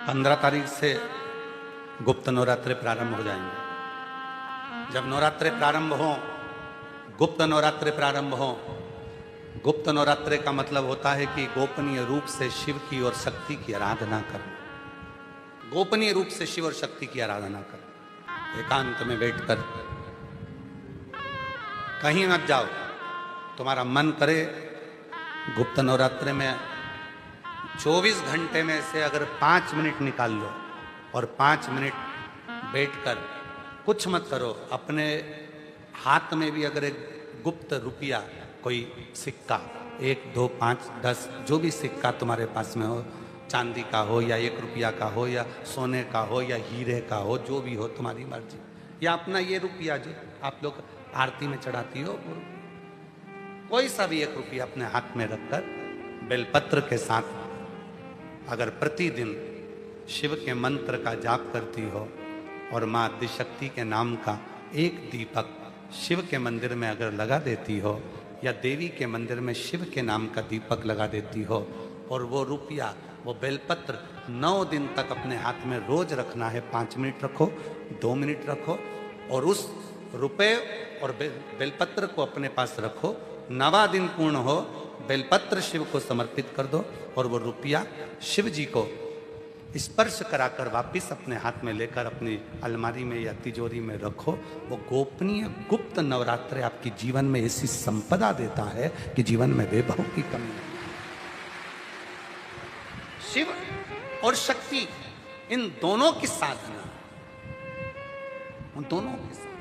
15 तारीख से गुप्त नवरात्रे प्रारंभ हो जाएंगे। जब नवरात्रे प्रारंभ हो, गुप्त नवरात्रे प्रारंभ हो, गुप्त नवरात्रे का मतलब होता है कि गोपनीय रूप से शिव की और शक्ति की आराधना करना। गोपनीय रूप से शिव और शक्ति की आराधना करना, एकांत में बैठकर, कहीं मत जाओ। तुम्हारा मन करे गुप्त नवरात्रे में 24 घंटे में से अगर 5 मिनट निकाल लो और 5 मिनट बैठकर कुछ मत करो। अपने हाथ में भी अगर एक गुप्त रुपया, कोई सिक्का, 1, 2, 5, 10 जो भी सिक्का तुम्हारे पास में हो, चांदी का हो या 1 रुपया का हो या सोने का हो या हीरे का हो, जो भी हो तुम्हारी मर्जी, या अपना ये रुपया जो आप लोग आरती में चढ़ाती हो, कोई सा भी 1 रुपया अपने हाथ में रखकर बेलपत्र के साथ अगर प्रतिदिन शिव के मंत्र का जाप करती हो और माँ आदिशक्ति के नाम का एक दीपक शिव के मंदिर में अगर लगा देती हो या देवी के मंदिर में शिव के नाम का दीपक लगा देती हो, और वो रुपया, वो बेलपत्र 9 दिन तक अपने हाथ में रोज रखना है। 5 मिनट रखो, 2 मिनट रखो, और उस रुपए और बेलपत्र को अपने पास रखो। 9वां दिन पूर्ण हो, बेलपत्र शिव को समर्पित कर दो और वो रुपया शिव जी को स्पर्श कराकर वापिस अपने हाथ में लेकर अपनी अलमारी में या तिजोरी में रखो। वो गोपनीय गुप्त नवरात्रे आपकी जीवन में ऐसी संपदा देता है कि जीवन में बेबहू की कमी नहीं। शिव और शक्ति, इन दोनों की साधना, उन दोनों की साधना।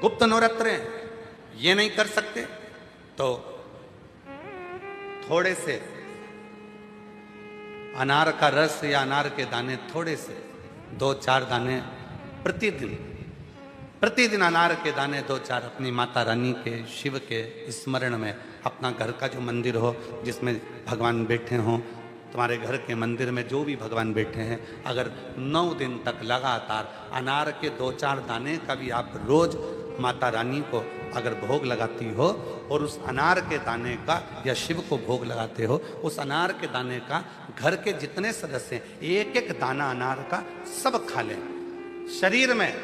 गुप्त नवरात्रे ये नहीं कर सकते तो थोड़े से अनार का रस या अनार के दाने, थोड़े से 2-4 दाने प्रतिदिन अनार के दाने 2-4 अपनी माता रानी के, शिव के स्मरण में, अपना घर का जो मंदिर हो जिसमें भगवान बैठे हों, तुम्हारे घर के मंदिर में जो भी भगवान बैठे हैं, अगर 9 दिन तक लगातार अनार के 2-4 दाने का भी आप रोज माता रानी को अगर भोग लगाती हो और उस अनार के दाने का या शिव को भोग लगाते हो, उस अनार के दाने का घर के जितने सदस्य एक एक दाना अनार का सब खा लें। शरीर में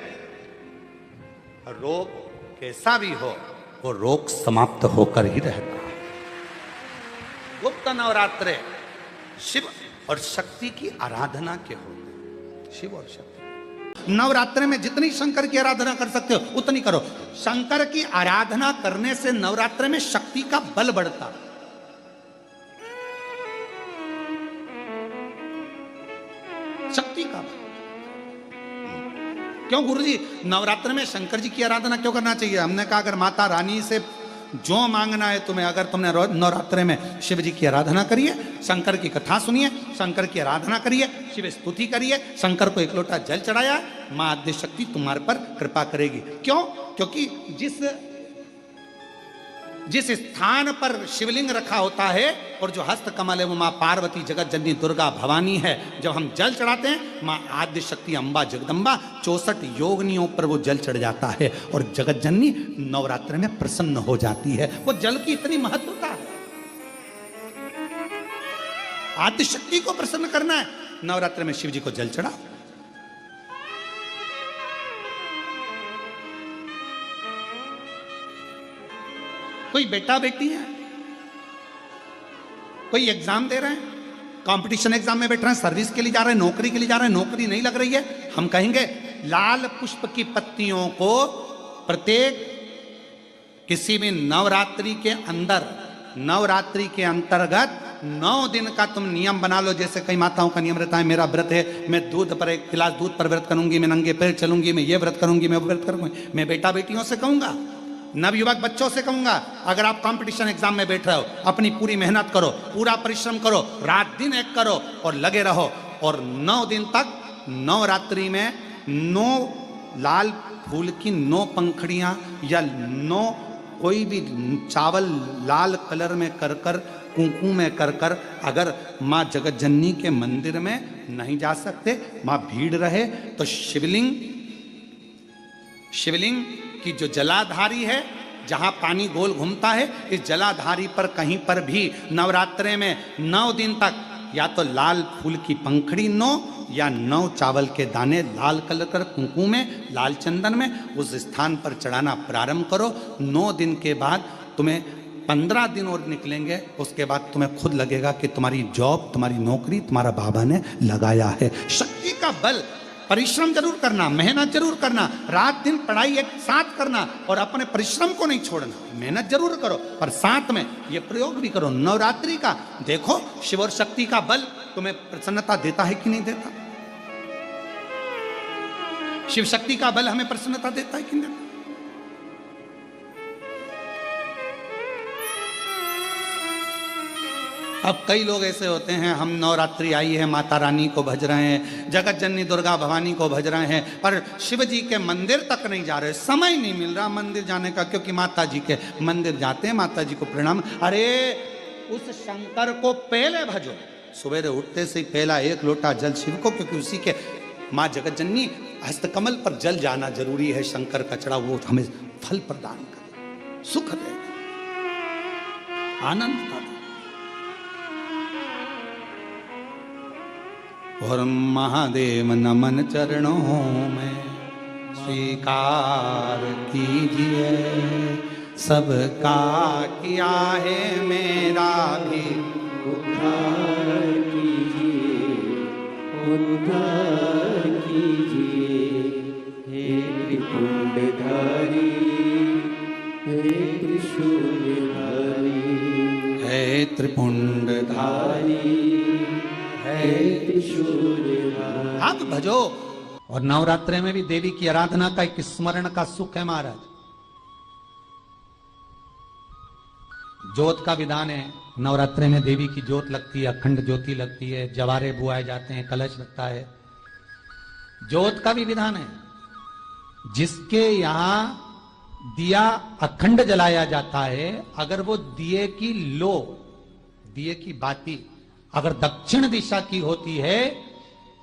रोग कैसा भी हो वो रोग समाप्त होकर ही रहता है। गुप्त नवरात्रे शिव और शक्ति की आराधना के होते। शिव और शक्ति नवरात्रे में जितनी शंकर की आराधना कर सकते हो उतनी करो। शंकर की आराधना करने से नवरात्रे में शक्ति का बल बढ़ता। शक्ति का बल क्यों गुरुजी, नवरात्र में शंकर जी की आराधना क्यों करना चाहिए? हमने कहा अगर माता रानी से जो मांगना है तुम्हें, अगर तुमने नवरात्रे में शिव जी की आराधना करिए, शंकर की कथा सुनिए, शंकर की आराधना करिए, शिव स्तुति करिए, शंकर को 1 लोटा जल चढ़ाया, मां आदिशक्ति तुम्हारे पर कृपा करेगी। क्यों? क्योंकि जिस स्थान पर शिवलिंग रखा होता है और जो हस्त कमल है वो मां पार्वती, जगत जननी दुर्गा भवानी है। जब हम जल चढ़ाते हैं, मां आदिशक्ति अम्बा जगदम्बा 64 योगिनियों पर वो जल चढ़ जाता है और जगत जननी नवरात्र में प्रसन्न हो जाती है। वो जल की इतनी महत्वता है। आदिशक्ति को प्रसन्न करना है, नवरात्र में शिव जी को जल चढ़ा। कोई बेटा बेटी है, कोई एग्जाम दे रहे हैं, कंपटीशन एग्जाम में बैठ रहे हैं, सर्विस के लिए जा रहे हैं, नौकरी के लिए जा रहे हैं, नौकरी नहीं लग रही है, हम कहेंगे लाल पुष्प की पत्तियों को प्रत्येक किसी भी नवरात्रि के अंतर्गत 9 दिन का तुम नियम बना लो। जैसे कई माताओं का नियम रहता है, मेरा व्रत है, मैं दूध पर 1 गिलास दूध पर व्रत करूंगी, मैं नंगे पैर चलूंगी, मैं ये व्रत करूंगी, मैं वो व्रत करूंगी। मैं बेटा बेटियों से कहूंगा, नवयुवक बच्चों से कहूंगा, अगर आप कंपटीशन एग्जाम में बैठ रहे हो, अपनी पूरी मेहनत करो, पूरा परिश्रम करो, रात दिन एक करो और लगे रहो। और 9 दिन तक नवरात्रि में 9 लाल फूल की 9 पंखड़ियां या 9 कोई भी चावल लाल कलर में कर कुंकू में कर अगर माँ जगत जननी के मंदिर में नहीं जा सकते, माँ भीड़ रहे तो शिवलिंग की जो जलाधारी है जहां पानी गोल घूमता है, इस जलाधारी पर कहीं पर भी नवरात्रे में 9 दिन तक या तो लाल फूल की पंखड़ी 9 या 9 चावल के दाने लाल कलर कर कुंकू में, लाल चंदन में उस स्थान पर चढ़ाना प्रारंभ करो। 9 दिन के बाद तुम्हें 15 दिन और निकलेंगे, उसके बाद तुम्हें खुद लगेगा कि तुम्हारी जॉब, तुम्हारी नौकरी तुम्हारा बाबा ने लगाया है। शक्ति का बल, परिश्रम जरूर करना, मेहनत जरूर करना, रात दिन पढ़ाई एक साथ करना और अपने परिश्रम को नहीं छोड़ना। मेहनत जरूर करो पर साथ में ये प्रयोग भी करो। नवरात्रि का देखो, शिव और शक्ति का बल तुम्हें प्रसन्नता देता है कि नहीं देता? शिव शक्ति का बल हमें प्रसन्नता देता है कि नहीं देता? अब कई लोग ऐसे होते हैं, हम नवरात्रि आई है, माता रानी को भज रहे हैं, जगत जननी दुर्गा भवानी को भज रहे हैं, पर शिव जी के मंदिर तक नहीं जा रहे, समय नहीं मिल रहा मंदिर जाने का, क्योंकि माता जी के मंदिर जाते हैं, माता जी को प्रणाम। अरे उस शंकर को पहले भजो, सवेरे उठते से पहला 1 लोटा जल शिव को, क्योंकि उसी के माँ जगत जननी हस्तकमल पर जल जाना जरूरी है। शंकर का चढ़ा वो हमें फल प्रदान करे, सुख दे, आनंद का। और महादेव नमन चरणों में स्वीकार कीजिए, सबका किया है मेरा भी उद्धार कीजिए, उद्धार कीजिए। हे त्रिपुंडधारी, हे त्रिशूलधारी, हे त्रिपुंडधारी, आप भजो। और नवरात्रे में भी देवी की आराधना का एक स्मरण का सुख है महाराज। ज्योत का विधान है, नवरात्रे में देवी की ज्योत लगती है, अखंड ज्योति लगती है, जवारे बुआए जाते हैं, कलश लगता है। ज्योत का भी विधान है, जिसके यहां दिया अखंड जलाया जाता है, अगर वो दिए की लो, दिए की बाती अगर दक्षिण दिशा की होती है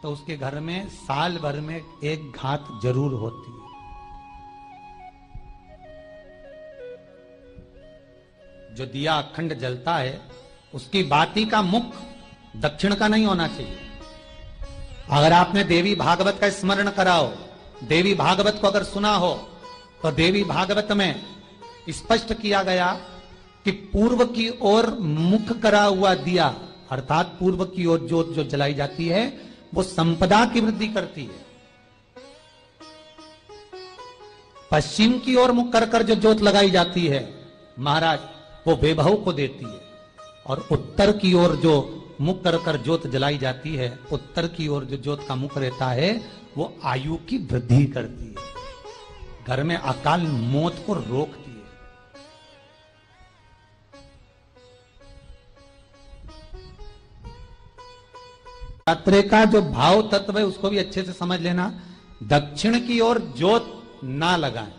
तो उसके घर में साल भर में एक घात जरूर होती है। जो दिया अखंड जलता है उसकी बाती का मुख दक्षिण का नहीं होना चाहिए। अगर आपने देवी भागवत का स्मरण कराओ, देवी भागवत को अगर सुना हो, तो देवी भागवत में स्पष्ट किया गया कि पूर्व की ओर मुख करा हुआ दिया, अर्थात पूर्व की ओर ज्योत जो जलाई जाती है वो संपदा की वृद्धि करती है। पश्चिम की ओर मुख कर जो ज्योत लगाई जाती है महाराज, वो वैभव को देती है। और उत्तर की ओर जो मुख कर ज्योत जलाई जाती है, उत्तर की ओर जो ज्योत का मुख रहता है वो आयु की वृद्धि करती है, घर में अकाल मौत को रोकती है। नवरात्रे का जो भाव तत्व है उसको भी अच्छे से समझ लेना। दक्षिण की ओर ज्योत ना लगाएं,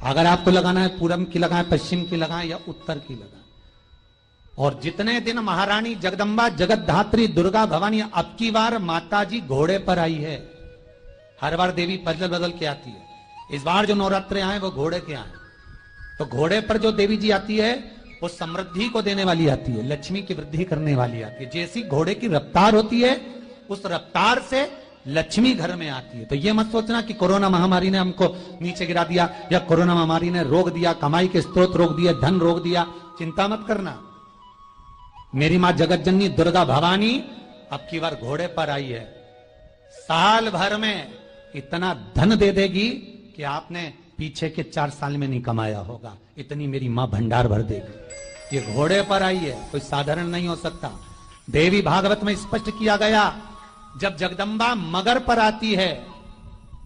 अगर आपको लगाना है पूरब की लगाएं, पश्चिम की लगाएं या उत्तर की लगाएं। और जितने दिन महारानी जगदम्बा जगतधात्री दुर्गा भवानी, अब की बार माता जी घोड़े पर आई है, हर बार देवी बदल बदल के आती है, इस बार जो नवरात्रे आए वो घोड़े के आए। तो घोड़े पर जो देवी जी आती है वो समृद्धि को देने वाली आती है, लक्ष्मी की वृद्धि करने वाली आती है। जैसी घोड़े की रफ्तार होती है उस रफ्तार से लक्ष्मी घर में आती है। तो ये मत सोचना कि कोरोना महामारी ने हमको नीचे गिरा दिया या कोरोना महामारी ने रोक दिया, कमाई के स्रोत रोक दिया, धन रोक दिया, चिंता मत करना। मेरी मां जगत जननी दुर्गा भवानी अब की बार घोड़े पर आई है, साल भर में इतना धन दे देगी कि आपने पीछे के 4 साल में नहीं कमाया होगा, इतनी मेरी मां भंडार भर देगी। ये घोड़े पर आई है, कोई साधारण नहीं हो सकता। देवी भागवत में स्पष्ट किया गया, जब जगदम्बा मगर पर आती है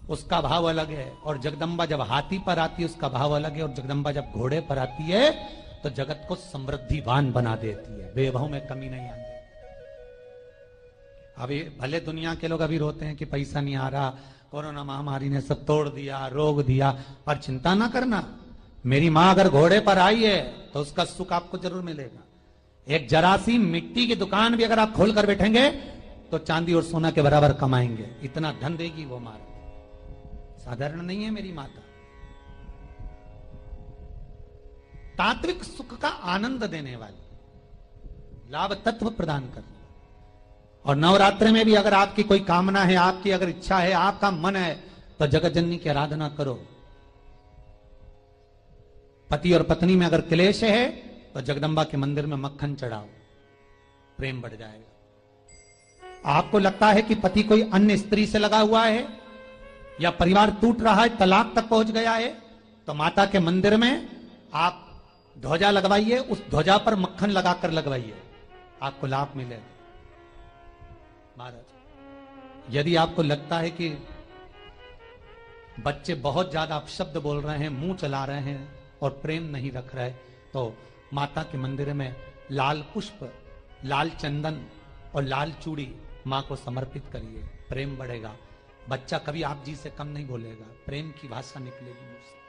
उसका भाव अलग है, और जगदम्बा जब हाथी पर आती है उसका भाव अलग है, और जगदम्बा जब घोड़े पर आती है तो जगत को समृद्धिवान बना देती है, वैभव में कमी नहीं आती। अभी भले दुनिया के लोग अभी रोते हैं कि पैसा नहीं आ रहा, कोरोना महामारी ने सब तोड़ दिया, रोक दिया, पर चिंता ना करना, मेरी मां अगर घोड़े पर आई है तो उसका सुख आपको जरूर मिलेगा। एक जरा सी मिट्टी की दुकान भी अगर आप खोल कर बैठेंगे तो चांदी और सोना के बराबर कमाएंगे, इतना धन देगी वो माता, साधारण नहीं है मेरी माता। तात्विक सुख का आनंद देने वाली, लाभ तत्व प्रदान करने। और नवरात्रि में भी अगर आपकी कोई कामना है, आपकी अगर इच्छा है, आपका मन है, तो जगत जननी की आराधना करो। पति और पत्नी में अगर क्लेश है तो जगदम्बा के मंदिर में मक्खन चढ़ाओ, प्रेम बढ़ जाएगा। आपको लगता है कि पति कोई अन्य स्त्री से लगा हुआ है या परिवार टूट रहा है, तलाक तक पहुंच गया है, तो माता के मंदिर में आप ध्वजा लगवाइए, उस ध्वजा पर मक्खन लगाकर लगवाइए, आपको लाभ मिलेगा। महाराज, यदि आपको लगता है कि बच्चे बहुत ज्यादा अपशब्द बोल रहे हैं, मुंह चला रहे हैं और प्रेम नहीं रख रहे, तो माता के मंदिर में लाल पुष्प, लाल चंदन और लाल चूड़ी मां को समर्पित करिए, प्रेम बढ़ेगा। बच्चा कभी आप जी से कम नहीं बोलेगा, प्रेम की भाषा निकलेगी मुझसे।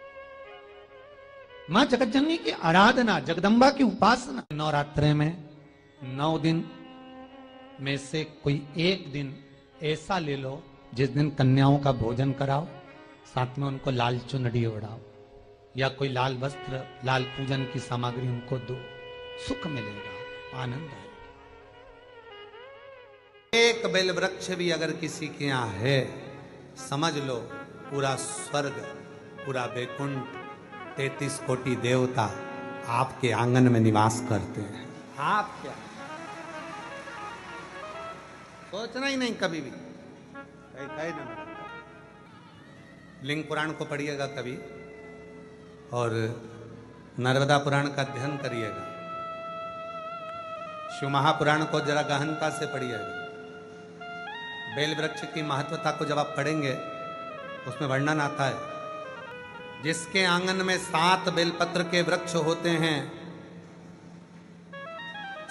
मां जगतजननी की आराधना, जगदम्बा की उपासना। नवरात्रि में 9 दिन में से कोई एक दिन ऐसा ले लो जिस दिन कन्याओं का भोजन कराओ, साथ में उनको लाल चुनरी ओढ़ाओ या कोई लाल वस्त्र, लाल पूजन की सामग्री उनको दो, सुख मिलेगा, आनंद आएगा। एक बेल वृक्ष भी अगर किसी के यहां है, समझ लो पूरा स्वर्ग, पूरा वैकुंठ, 33 कोटि देवता आपके आंगन में निवास करते हैं। आप क्या सोचना ही नहीं कभी भी, ना लिंग पुराण को पढ़िएगा कभी, और नर्मदा पुराण का अध्ययन करिएगा, शिव महापुराण को जरा गहनता से पढ़िएगा। बेल वृक्ष की महत्वता को जब आप पढ़ेंगे उसमें वर्णन आता है, जिसके आंगन में 7 बेलपत्र के वृक्ष होते हैं,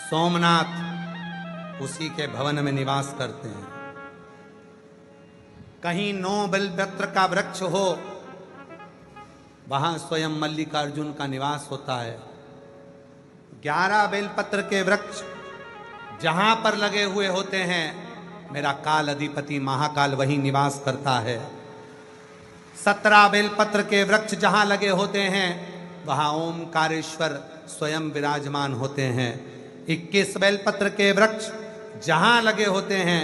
सोमनाथ उसी के भवन में निवास करते हैं। कहीं 9 बेलपत्र का वृक्ष हो, वहां स्वयं मल्लिकार्जुन का निवास होता है। 11 बेलपत्र के वृक्ष जहां पर लगे हुए होते हैं, मेरा काल अधिपति महाकाल वही निवास करता है। 17 बेलपत्र के वृक्ष जहां लगे होते हैं, वहां ओमकारेश्वर स्वयं विराजमान होते हैं। 21 बेलपत्र के वृक्ष जहां लगे होते हैं,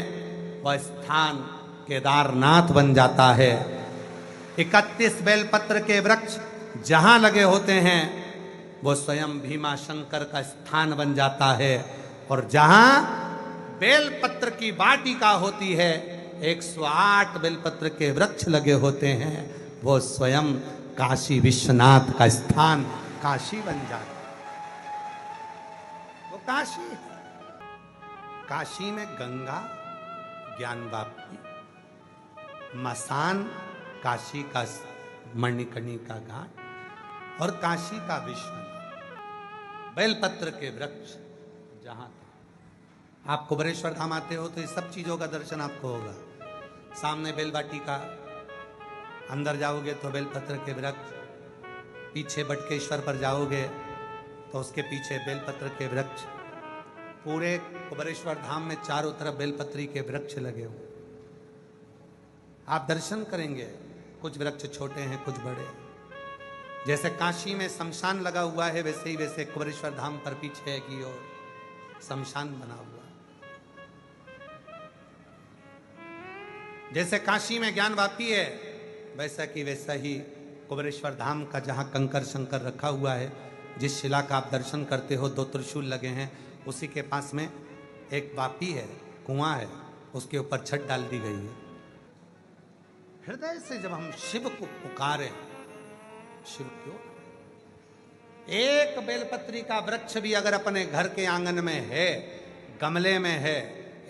वह स्थान केदारनाथ बन जाता है। 31 बेलपत्र के वृक्ष जहां लगे होते हैं, वो स्वयं भीमा शंकर का स्थान बन जाता है। और जहां बेलपत्र की वाटिका होती है, 108 बेलपत्र के वृक्ष लगे होते हैं, वो स्वयं काशी विश्वनाथ का स्थान काशी बन जाता है। वो काशी है। काशी में गंगा ज्ञानवापी, मसान काशी का मणिकर्णिका घाट और काशी का विश्वनाथ। बेलपत्र के वृक्ष जहां आप कुबेरेश्वर धाम आते हो तो ये सब चीजों का दर्शन आपको होगा। सामने बेलवाटिका, अंदर जाओगे तो बेलपत्र के वृक्ष, पीछे बटकेश्वर पर जाओगे तो उसके पीछे बेलपत्र के वृक्ष। पूरे कुबेरेश्वर धाम में चारों तरफ बेलपत्री के वृक्ष लगे हुए, आप दर्शन करेंगे। कुछ वृक्ष छोटे हैं, कुछ बड़े। जैसे काशी में शमशान लगा हुआ है, वैसे ही वैसे कुबेरेश्वर धाम पर पीछे की ओर शमशान बना हुआ। जैसे काशी में ज्ञानवापी है, वैसा कि वैसा ही कुबेरेश्वर धाम का जहां कंकर शंकर रखा हुआ है, जिस शिला का आप दर्शन करते हो, 2 त्रिशूल लगे हैं, उसी के पास में एक वापी है, कुआं है, उसके ऊपर छत डाल दी गई है। हृदय से जब हम शिव को पुकारें, शिव क्यों, एक बेलपत्री का वृक्ष भी अगर अपने घर के आंगन में है, गमले में है,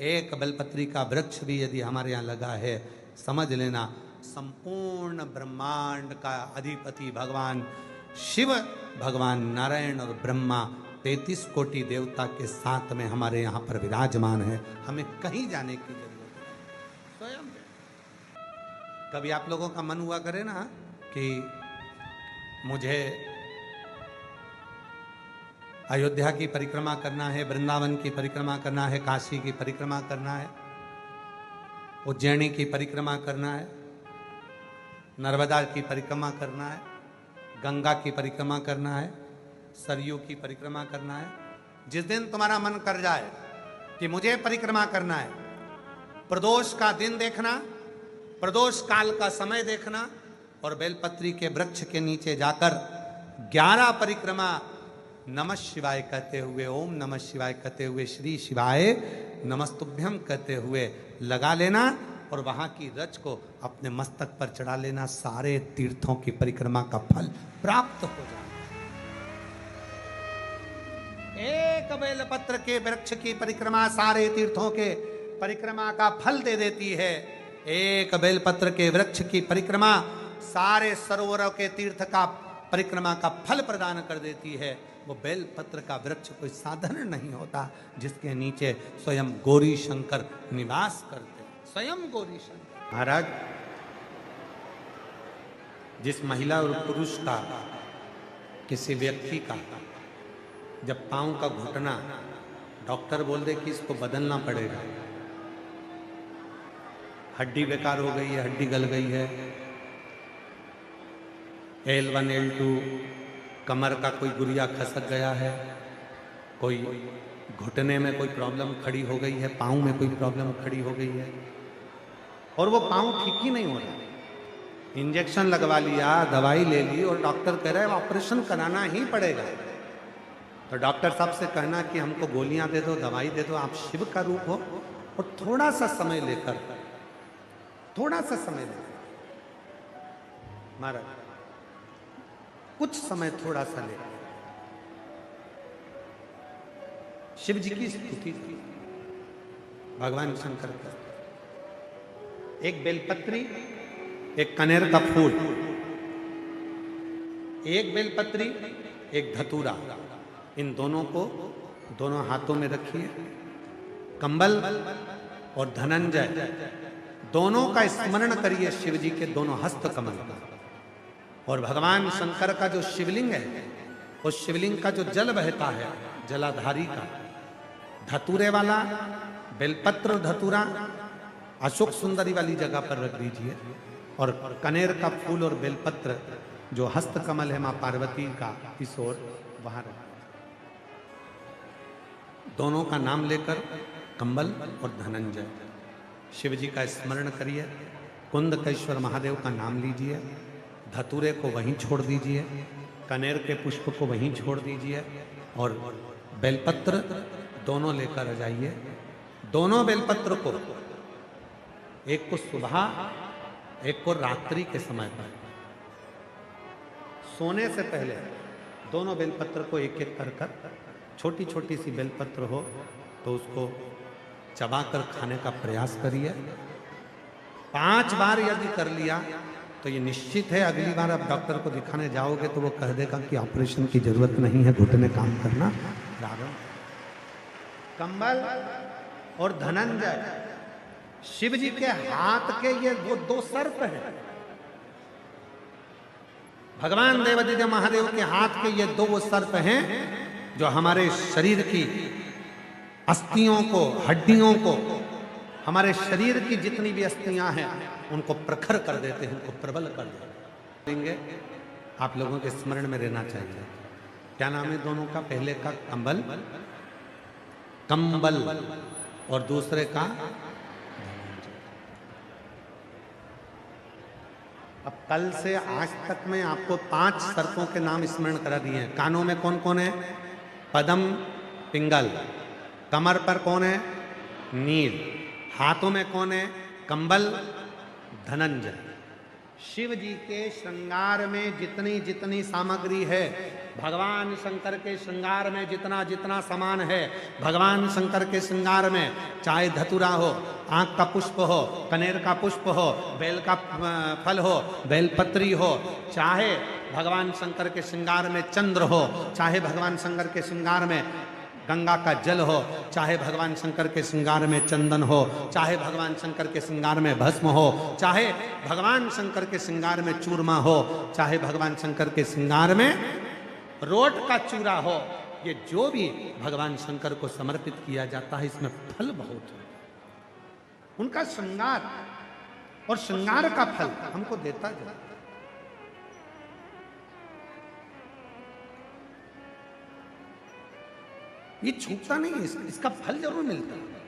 एक बेलपत्री का वृक्ष भी यदि हमारे यहाँ लगा है, समझ लेना संपूर्ण ब्रह्मांड का अधिपति भगवान शिव, भगवान नारायण और ब्रह्मा 33 कोटि देवता के साथ में हमारे यहाँ पर विराजमान है। हमें कहीं जाने की जरूरत नहीं, स्वयं। कभी आप लोगों का मन हुआ करे ना कि मुझे अयोध्या की परिक्रमा करना है, वृंदावन की परिक्रमा करना है, काशी की परिक्रमा करना है, उज्जैनी की परिक्रमा करना है, नर्मदा की परिक्रमा करना है, गंगा की परिक्रमा करना है, सरयू की परिक्रमा करना है। जिस दिन तुम्हारा मन कर जाए कि मुझे परिक्रमा करना है, प्रदोष का दिन देखना, प्रदोष काल का समय देखना और बेलपत्री के वृक्ष के नीचे जाकर 11 परिक्रमा नमः शिवाय कहते हुए, ओम नमः शिवाय कहते हुए, श्री शिवाय नमस्तुभ्यम कहते हुए लगा लेना और वहां की रच को अपने मस्तक पर चढ़ा लेना। सारे तीर्थों की परिक्रमा का फल प्राप्त हो जाए। एक बेलपत्र के वृक्ष की परिक्रमा सारे तीर्थों के परिक्रमा का फल दे देती है। एक बेलपत्र के वृक्ष की परिक्रमा सारे सरोवरों के तीर्थ का परिक्रमा का फल प्रदान कर देती है। वो बेलपत्र का वृक्ष कोई साधारण नहीं होता, जिसके नीचे स्वयं गौरी शंकर निवास करते हैं। स्वयं गौरी शंकर। महाराज, जिस महिला और पुरुष का, किसी व्यक्ति का जब पांव का घुटना डॉक्टर बोल दे कि इसको बदलना पड़ेगा, हड्डी बेकार हो गई है, हड्डी गल गई है, L1 L2 कमर का कोई गुरिया खसक गया है, कोई घुटने में कोई प्रॉब्लम खड़ी हो गई है, पाँव में कोई प्रॉब्लम खड़ी हो गई है और वो पाँव ठीक ही नहीं हो रहा, इंजेक्शन लगवा लिया, दवाई ले ली और डॉक्टर कह रहा है ऑपरेशन कराना ही पड़ेगा। तो डॉक्टर साहब से कहना कि हमको गोलियां दे दो, दवाई दे दो, आप शिव का रूप हो और थोड़ा सा समय लेकर महाराज कुछ समय थोड़ा सा ले, शिव जी की स्तुति थी, भगवान शंकर का एक बेलपत्री, एक कनेर का फूल, एक बेलपत्री, एक धतूरा, इन दोनों को दोनों हाथों में रखिए। कंबल और धनंजय दोनों का स्मरण करिए, शिव जी के दोनों हस्त कमल का। और भगवान शंकर का जो शिवलिंग है, उस शिवलिंग का जो जल बहता है जलाधारी का, धतूरे वाला बेलपत्र धतूरा अशोक सुंदरी वाली जगह पर रख दीजिए और कनेर का फूल और बेलपत्र जो हस्त कमल है मां पार्वती का, इस ओर वहां रख, दोनों का नाम लेकर कंबल और धनंजय शिव जी का स्मरण करिए। कुंदकेश्वर महादेव का नाम लीजिए, धतूरे को वहीं छोड़ दीजिए, कनेर के पुष्प को वहीं छोड़ दीजिए और बेलपत्र दोनों लेकर आ जाइए। दोनों बेलपत्र को, एक को सुबह, एक को रात्रि के समय पर, सोने से पहले दोनों बेलपत्र को एक एक कर कर, छोटी छोटी सी बेलपत्र हो तो उसको चबाकर खाने का प्रयास करिए। 5 बार यदि कर लिया तो ये निश्चित है अगली बार आप डॉक्टर को दिखाने जाओगे तो वो कह देगा कि ऑपरेशन की जरूरत नहीं है, घुटने काम करना प्रारंभ। कंबल और धनंजय शिव जी के हाथ के ये वो 2 सर्प हैं। भगवान देवादिदेव महादेव के हाथ के ये 2 सर्प हैं जो हमारे शरीर की अस्थियों को, हड्डियों को, हमारे शरीर की जितनी भी अस्थियां हैं उनको प्रखर कर देते हैं, उनको प्रबल कर देंगे। आप लोगों के स्मरण में रहना चाहिए। क्या नाम है दोनों का? पहले का कंबल, कंबल और दूसरे का। अब कल से आज तक में आपको 5 सर्पों के नाम स्मरण करा दिए हैं। कानों में कौन कौन है? पद्म, पिंगल। कमर पर कौन है? नील। हाथों में कौन है? कंबल, धनंजय। शिव जी के श्रृंगार में जितनी जितनी सामग्री है, भगवान शंकर के श्रृंगार में जितना जितना सामान है, भगवान शंकर के श्रृंगार में चाहे धतूरा हो, आंख का पुष्प हो, कनेर का पुष्प हो, बेल का फल हो, बेलपत्री हो, चाहे भगवान शंकर के श्रृंगार में चंद्र हो, चाहे भगवान शंकर के श्रृंगार में गंगा का जल हो, चाहे भगवान शंकर के श्रृंगार में चंदन हो, चाहे भगवान शंकर के श्रृंगार में भस्म हो, चाहे भगवान शंकर के श्रृंगार में चूरमा हो, चाहे भगवान शंकर के श्रृंगार में रोट का चूरा हो, ये जो भी भगवान शंकर को समर्पित किया जाता है इसमें फल बहुत है। उनका श्रृंगार और श्रृंगार का फल हमको देता जाता। ये छूटता नहीं है, इसका फल जरूर मिलता है।